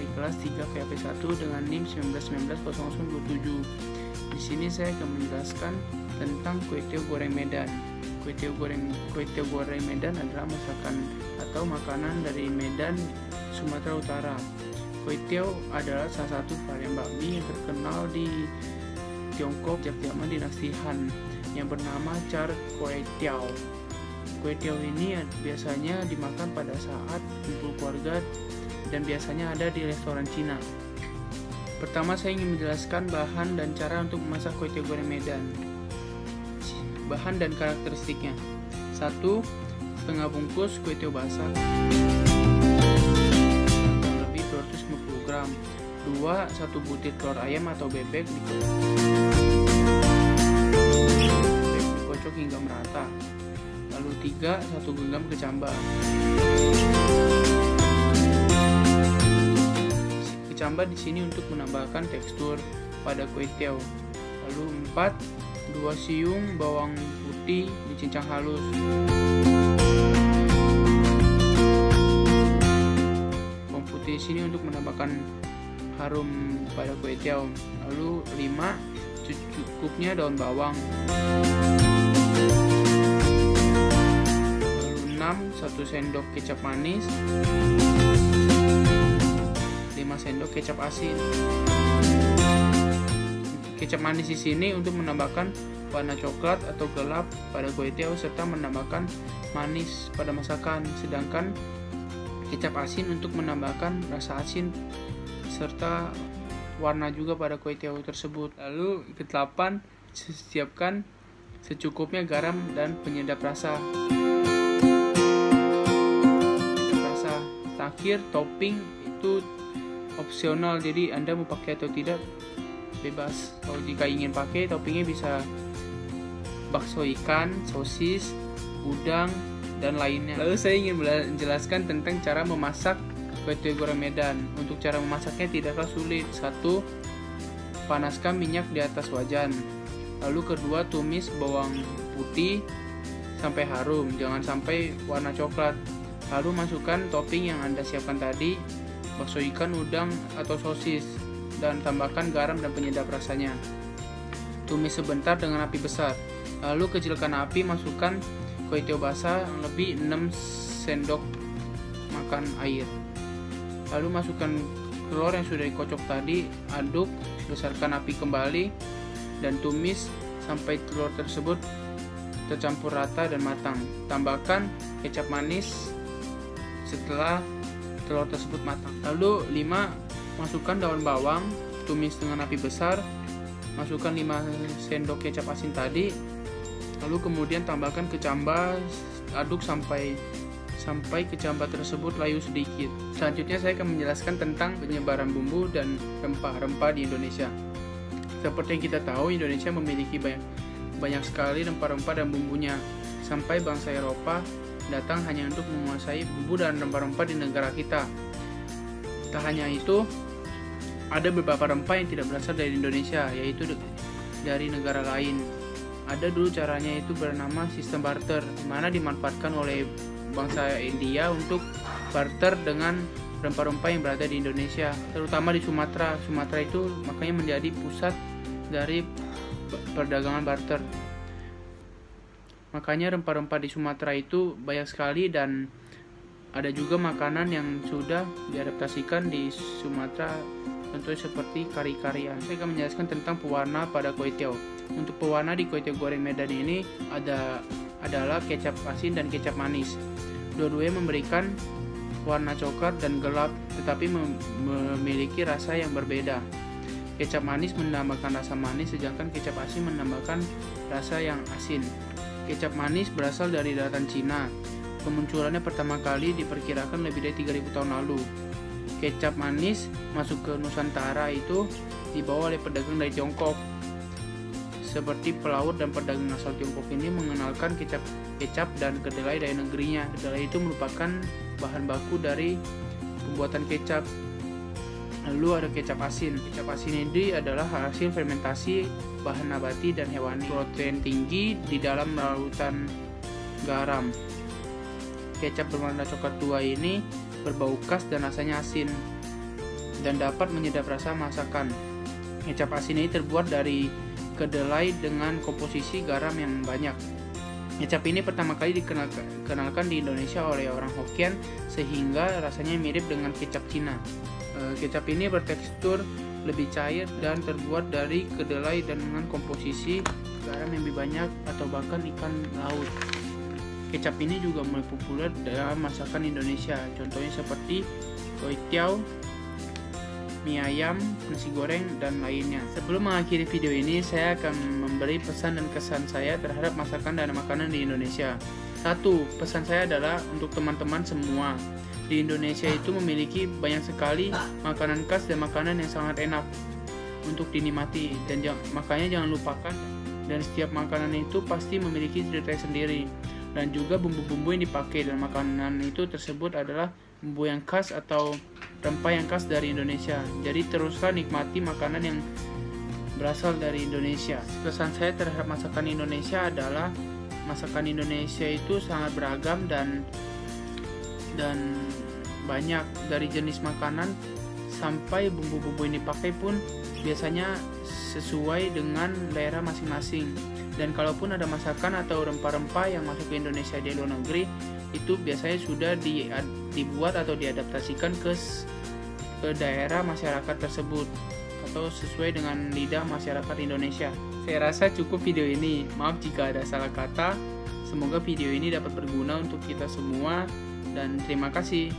dari kelas 3 VAP1 dengan NIM 19190027. Di sini saya akan menjelaskan tentang kue tiaw goreng Medan. Kue tiaw goreng Medan adalah masakan atau makanan dari Medan, Sumatera Utara. Kue tiaw adalah salah satu varian bakmi yang terkenal di Tiongkok sejak zaman dinasti Han yang bernama char kway teow. Kue tiaw ini biasanya dimakan pada saat kumpul keluarga dan biasanya ada di restoran Cina. Pertama saya ingin menjelaskan bahan dan cara untuk memasak kue tiaw goreng Medan. Bahan dan karakteristiknya. 1. Setengah bungkus kue tiaw basah lebih 250 gram. 2. 1 butir telur ayam atau bebek dikocok hingga merata. Lalu 3. 1 genggam kecambah. Kecambah di sini untuk menambahkan tekstur pada kue tiaw. Lalu 4. 2 siung bawang putih dicincang halus. Bawang putih di sini untuk menambahkan harum pada kue tiaw. Lalu 5. Secukupnya daun bawang. Lalu 6. 1 sendok kecap manis. 5 sendok kecap asin. Kecap manis di sini untuk menambahkan warna coklat atau gelap pada kue tiaw serta menambahkan manis pada masakan. Sedangkan kecap asin untuk menambahkan rasa asin serta warna juga pada kue tiaw tersebut. Lalu ke-8, siapkan secukupnya garam dan penyedap rasa. Terakhir, topping itu opsional, jadi Anda mau pakai atau tidak bebas. Kalau jika ingin pakai, toppingnya bisa bakso ikan, sosis, udang, dan lainnya. Lalu saya ingin menjelaskan tentang cara memasak kue tiaw goreng Medan. Untuk cara memasaknya tidaklah sulit. 1. Panaskan minyak di atas wajan. Lalu kedua, tumis bawang putih sampai harum, jangan sampai warna coklat. Lalu masukkan topping yang Anda siapkan tadi, bakso ikan, udang, atau sosis, dan tambahkan garam dan penyedap rasanya. Tumis sebentar dengan api besar. Lalu kecilkan api, masukkan kue tiaw basah lebih 6 sendok makan air. Lalu masukkan telur yang sudah dikocok tadi, aduk, besarkan api kembali, dan tumis sampai telur tersebut tercampur rata dan matang. Tambahkan kecap manis setelah telur tersebut matang. Lalu 5. Masukkan daun bawang, tumis dengan api besar, masukkan 5 sendok kecap asin tadi, lalu kemudian tambahkan kecambah, aduk sampai kecambah tersebut layu sedikit. Selanjutnya saya akan menjelaskan tentang penyebaran bumbu dan rempah-rempah di Indonesia. Seperti yang kita tahu, Indonesia memiliki banyak sekali rempah-rempah dan bumbunya. Sampai bangsa Eropa datang hanya untuk menguasai bumbu dan rempah-rempah di negara kita. Tak hanya itu, ada beberapa rempah yang tidak berasal dari Indonesia, yaitu dari negara lain. Ada dulu caranya, itu bernama sistem barter, di mana dimanfaatkan oleh bangsa India untuk barter dengan rempah-rempah yang berada di Indonesia, terutama di Sumatera. Sumatera itu makanya menjadi pusat dari perdagangan barter. Makanya rempah-rempah di Sumatera itu banyak sekali, dan ada juga makanan yang sudah diadaptasikan di Sumatera, tentu seperti kari-karian. Saya akan menjelaskan tentang pewarna pada kue tiaw. Untuk pewarna di kue tiaw goreng Medan ini adalah kecap asin dan kecap manis. Dua-duanya memberikan warna coklat dan gelap, tetapi memiliki rasa yang berbeda. Kecap manis menambahkan rasa manis, sedangkan kecap asin menambahkan rasa yang asin. Kecap manis berasal dari daratan Cina. Kemunculannya pertama kali diperkirakan lebih dari 3000 tahun lalu. Kecap manis masuk ke Nusantara itu dibawa oleh pedagang dari Tiongkok. Seperti pelaut dan pedagang asal Tiongkok ini mengenalkan kecap dan kedelai dari negerinya. Kedelai itu merupakan bahan baku dari pembuatan kecap. Lalu ada kecap asin. Kecap asin ini adalah hasil fermentasi bahan nabati dan hewani. Protein tinggi di dalam lautan garam. Kecap berwarna coklat tua ini berbau khas dan rasanya asin. dan dapat menyedap rasa masakan. Kecap asin ini terbuat dari kedelai dengan komposisi garam yang banyak. Kecap ini pertama kali dikenalkan di Indonesia oleh orang Hokkien sehingga rasanya mirip dengan kecap Cina. Kecap ini bertekstur lebih cair dan terbuat dari kedelai dan dengan komposisi garam yang lebih banyak atau bahkan ikan laut. Kecap ini juga mulai populer dalam masakan Indonesia, contohnya seperti kue tiaw, mie ayam, nasi goreng, dan lainnya. Sebelum mengakhiri video ini, saya akan memberi pesan dan kesan saya terhadap masakan dan makanan di Indonesia. 1. Pesan saya adalah untuk teman-teman semua. Di Indonesia itu memiliki banyak sekali makanan khas dan makanan yang sangat enak untuk dinikmati, dan makanya jangan lupakan, dan setiap makanan itu pasti memiliki cerita sendiri dan juga bumbu-bumbu yang dipakai dalam makanan itu tersebut adalah bumbu yang khas atau rempah yang khas dari Indonesia. Jadi teruslah nikmati makanan yang berasal dari Indonesia. Kesan saya terhadap masakan Indonesia adalah masakan Indonesia itu sangat beragam dan banyak, dari jenis makanan sampai bumbu-bumbu yang dipakai pun biasanya sesuai dengan daerah masing-masing. Dan kalaupun ada masakan atau rempah-rempah yang masuk ke Indonesia di luar negeri, itu biasanya sudah dibuat atau diadaptasikan ke daerah masyarakat tersebut atau sesuai dengan lidah masyarakat Indonesia. Saya rasa cukup video ini. Maaf jika ada salah kata. Semoga video ini dapat berguna untuk kita semua, dan terima kasih.